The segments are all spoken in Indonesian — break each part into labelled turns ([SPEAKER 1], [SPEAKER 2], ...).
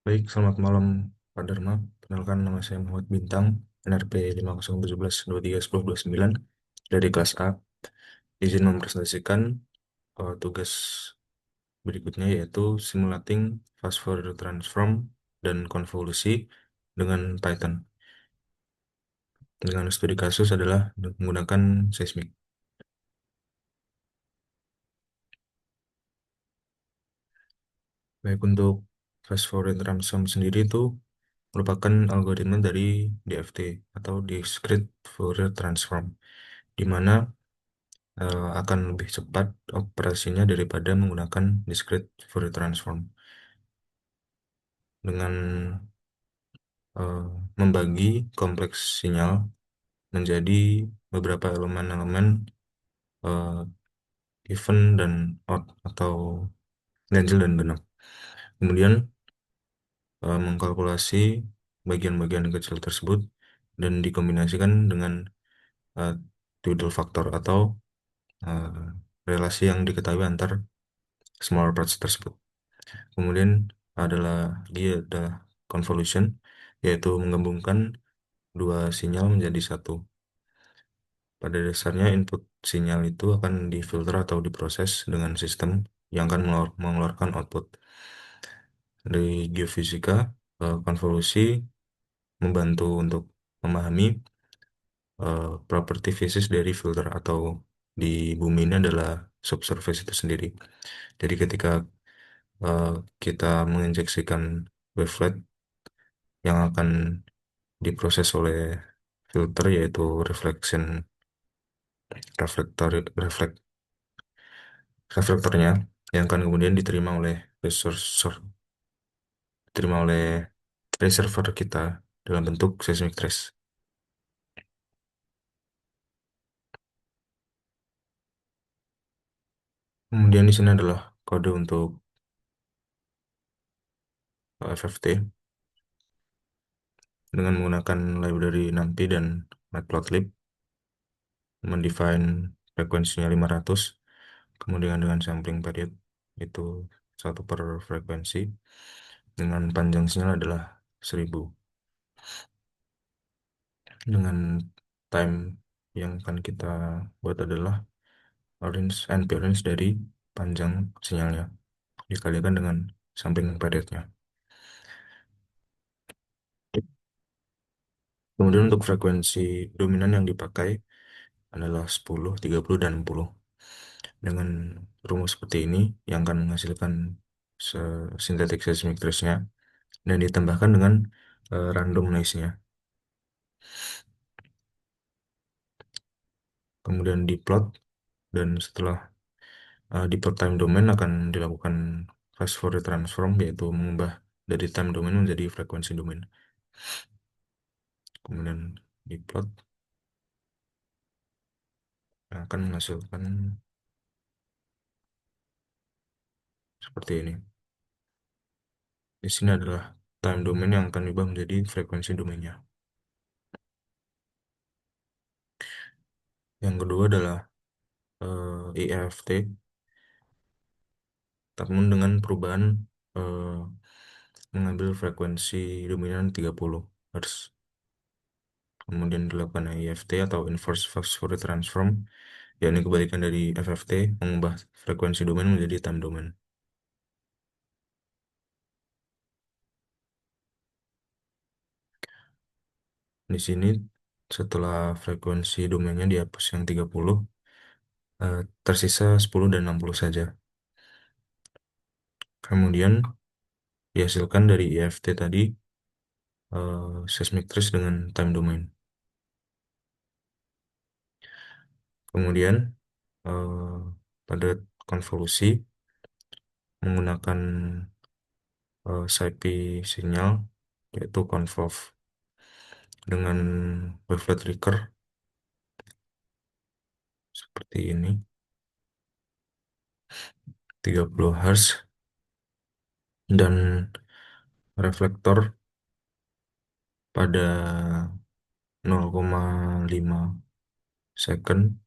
[SPEAKER 1] Baik, selamat malam Pak Dharma. Kenalkan nama saya Muhammad Bintang, NRP 5017231029 dari kelas A. Izin mempresentasikan tugas berikutnya yaitu simulating fast Fourier transform dan konvolusi dengan Python. Dengan studi kasus adalah menggunakan seismik. Baik, untuk fast Fourier transform sendiri itu merupakan algoritma dari DFT atau Discrete Fourier Transform, di mana akan lebih cepat operasinya daripada menggunakan discrete Fourier transform dengan eh, membagi kompleks sinyal menjadi beberapa elemen-elemen eh, even dan odd atau ganjil dan genap. Kemudian mengkalkulasi bagian-bagian kecil tersebut dan dikombinasikan dengan eh, twiddle factor atau eh, relasi yang diketahui antar smaller parts tersebut. Kemudian dia adalah convolution, yaitu menggabungkan dua sinyal menjadi satu. Pada dasarnya input sinyal itu akan difilter atau diproses dengan sistem yang akan mengeluarkan output. Dari geofisika, konvolusi membantu untuk memahami properti fisis dari filter atau di bumi ini adalah subsurface itu sendiri. Jadi ketika eh, kita menginjeksikan wavelet yang akan diproses oleh filter yaitu reflektor reflektornya yang akan kemudian diterima oleh reservoir kita dalam bentuk seismic trace. Kemudian di sini adalah kode untuk FFT dengan menggunakan library NumPy dan Matplotlib, mendefine frekuensinya 500, kemudian dengan sampling period itu satu per frekuensi, dengan panjang sinyal adalah 1000. Dengan time yang akan kita buat adalah orange NP orange dari panjang sinyalnya dikalikan dengan sampling periodnya. Kemudian untuk frekuensi dominan yang dipakai adalah 10, 30, dan 60. Dengan rumus seperti ini yang akan menghasilkan synthetic seismic trace-nya dan ditambahkan dengan random noise-nya. Kemudian diplot dan setelah di plot time domain akan dilakukan fast Fourier transform yaitu mengubah dari time domain menjadi frekuensi domain. Kemudian diplot akan menghasilkan seperti ini. Di sini adalah time domain yang akan diubah menjadi frekuensi domainnya. Yang kedua adalah IFT, namun dengan perubahan eh, mengambil frekuensi dominan 30 Hz. Kemudian dilakukan IFT atau Inverse Fast Fourier Transform, yakni kebalikan dari FFT, mengubah frekuensi domain menjadi time domain. Di sini, setelah frekuensi domainnya dihapus yang 30, tersisa 10 dan 60 saja. Kemudian dihasilkan dari IFT tadi, seismic trace dengan time domain. Kemudian, eh, pada konvolusi, menggunakan SciPy sinyal, yaitu convolve dengan wavelet trigger seperti ini, 30 Hz, dan reflektor pada 0,5 second,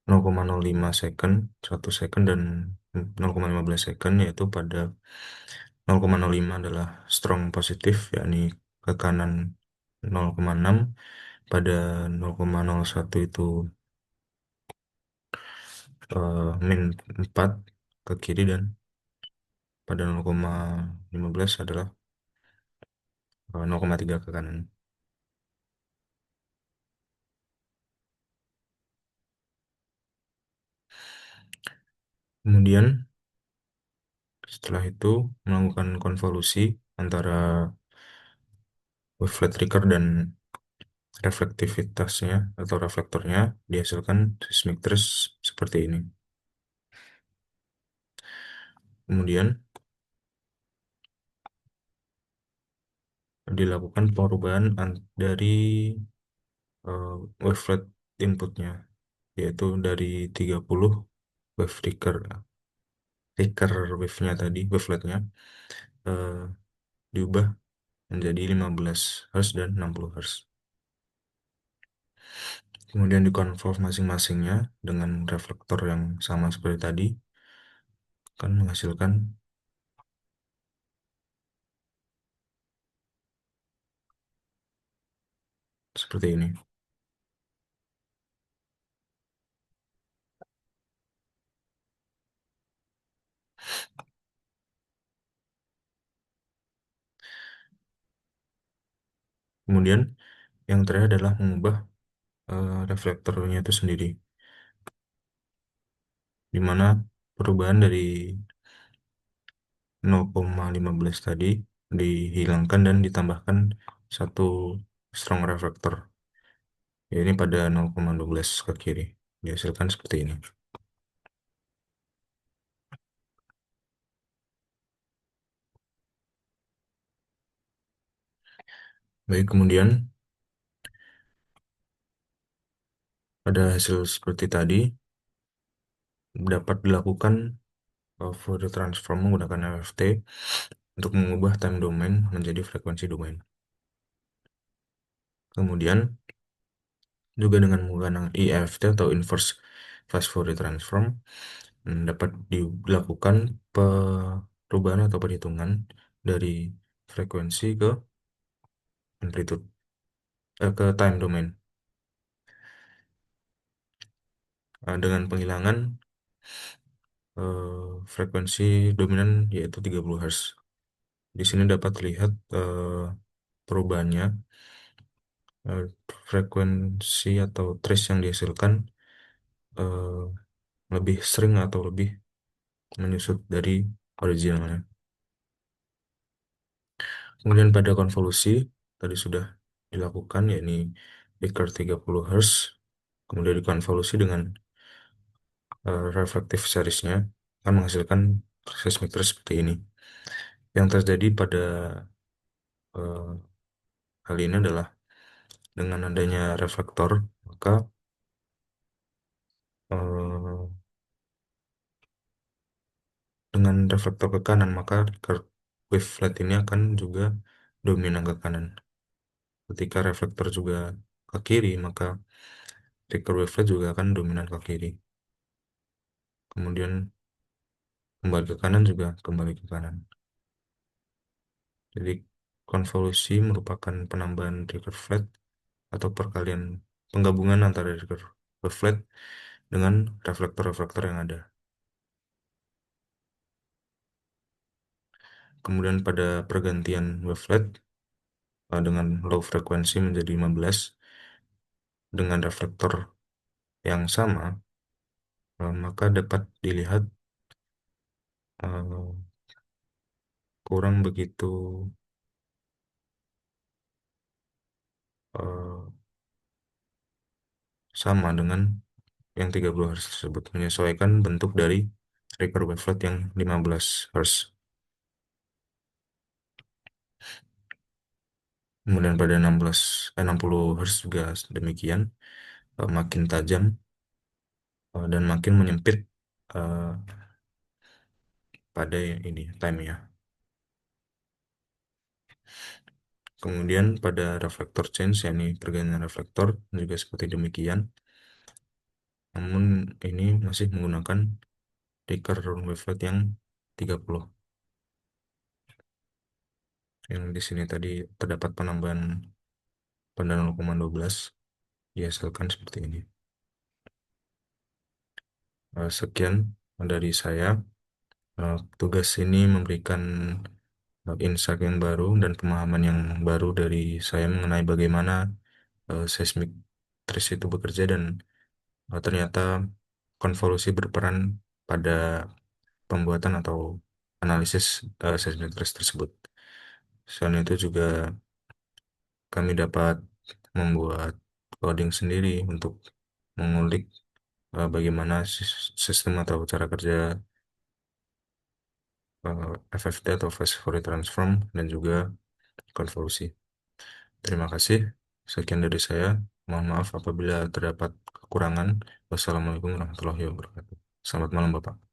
[SPEAKER 1] 0,05 second, 1 second, dan 0,15 second, yaitu pada 0,05 adalah strong positif, yakni ke kanan 0,6, pada 0,01 itu min 4 ke kiri, dan pada 0,15 adalah 0,3 ke kanan. Kemudian setelah itu melakukan konvolusi antara wave trigger dan reflektivitasnya atau reflektornya, dihasilkan seismic trace seperti ini. Kemudian dilakukan perubahan dari wavelet inputnya, yaitu dari 30 wave trigger wave-nya tadi, waveletnya eh, diubah menjadi 15 Hz dan 60 Hz. Kemudian dikonvolve masing-masingnya dengan reflektor yang sama seperti tadi, akan menghasilkan seperti ini. Kemudian yang terakhir adalah mengubah reflektornya itu sendiri, di mana perubahan dari 0,15 tadi dihilangkan dan ditambahkan satu strong reflector, ini pada 0,12 ke kiri, dihasilkan seperti ini. Baik, kemudian pada hasil seperti tadi dapat dilakukan Fourier transform menggunakan FFT untuk mengubah time domain menjadi frekuensi domain. Kemudian juga dengan menggunakan IFT atau inverse fast Fourier transform, dapat dilakukan perubahan atau perhitungan dari frekuensi ke amplitude, ke time domain, dengan penghilangan frekuensi dominan, yaitu 30 Hz. Di sini dapat terlihat perubahannya, eh, frekuensi atau trace yang dihasilkan eh, lebih sering atau lebih menyusut dari originalnya. Kemudian pada konvolusi tadi sudah dilakukan, yakni Baker 30 Hz, kemudian dikonvolusi dengan reflective seriesnya, akan menghasilkan seismic trace seperti ini. Yang terjadi pada eh, hal ini adalah dengan adanya reflektor, maka eh, dengan reflektor ke kanan, maka wavelet ini akan juga dominan ke kanan. Ketika reflektor juga ke kiri, maka trigger wavelet juga akan dominan ke kiri. Kemudian kembali ke kanan juga kembali ke kanan. Jadi konvolusi merupakan penambahan trigger flat atau perkalian penggabungan antara trigger wavelet dengan reflektor-reflektor yang ada. Kemudian pada pergantian wavelet dengan low frekuensi menjadi 15 dengan reflektor yang sama, maka dapat dilihat eh, kurang begitu eh, sama dengan yang 30 Hz tersebut, menyesuaikan bentuk dari trigger wavelet yang 15 Hz. Kemudian pada 60 Hz juga demikian, makin tajam dan makin menyempit eh, pada ini time-nya. Kemudian pada reflector change, yakni pergantian reflektor, juga seperti demikian. Namun ini masih menggunakan trigger wavelet yang 30. yang di sini tadi terdapat penambahan pada 0,12 dihasilkan seperti ini. Sekian dari saya. Tugas ini memberikan insight yang baru dan pemahaman yang baru dari saya mengenai bagaimana seismic trace itu bekerja dan ternyata konvolusi berperan pada pembuatan atau analisis seismic trace tersebut. Selain itu juga kami dapat membuat coding sendiri untuk mengulik bagaimana sistem atau cara kerja FFT atau Fast Fourier Transform dan juga konvolusi. Terima kasih. Sekian dari saya. Mohon maaf apabila terdapat kekurangan. Wassalamualaikum warahmatullahi wabarakatuh. Selamat malam, Bapak.